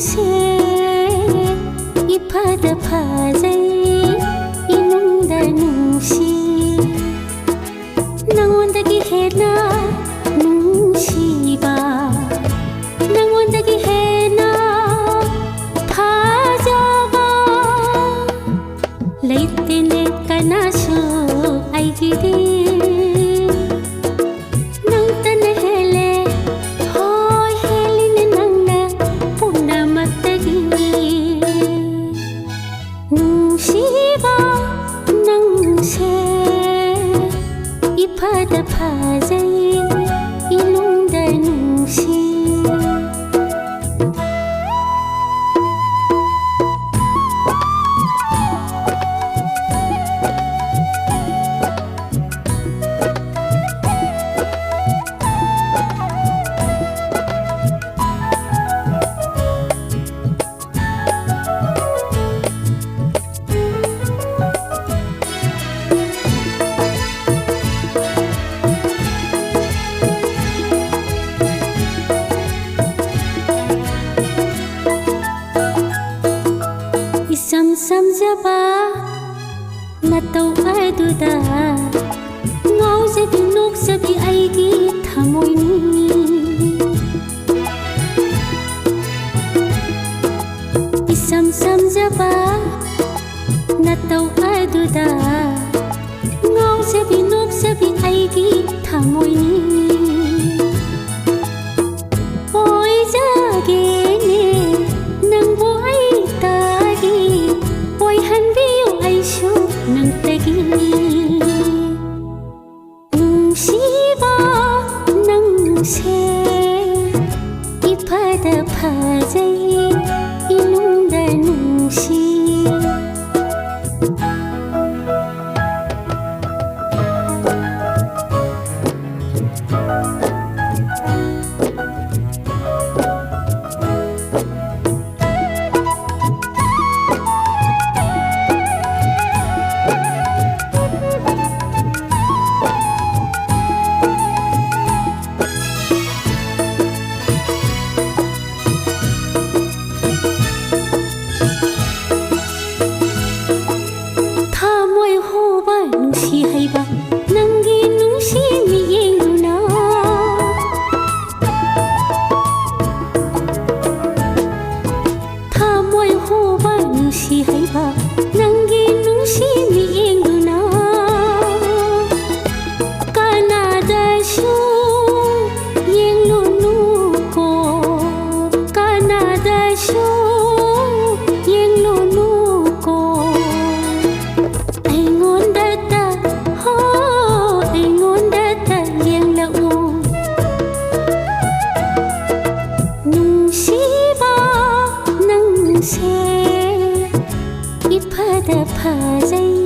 ꯅꯪꯁꯦ ꯏꯐꯗ ꯐꯖꯩ 이놈다 눈시 낭원다기 해나 눈시바 낭원다기 해나 파자바 레이테네 까나쇼 아이기디 낭따나 헬레 호이 헬리네 낭나 보나마따기 눈시바 낭세 이파다 파자이 이놈다 눈시 Isam samjaba natau aduda ngaujabi nokjabi aigi thamoini Isam samjaba natau aduda ngaujabi nokjabi aigi thamoini oijagene nangbo 눈시바 낭세 이파다 파자이 이놈다 눈시 눈시 하이바 낭기 눈시 미행누나 타모이 호바 눈시 하이바 낭기 눈시 미행누나 까나다쇼 옌누누고 까나다쇼 이파다 파자이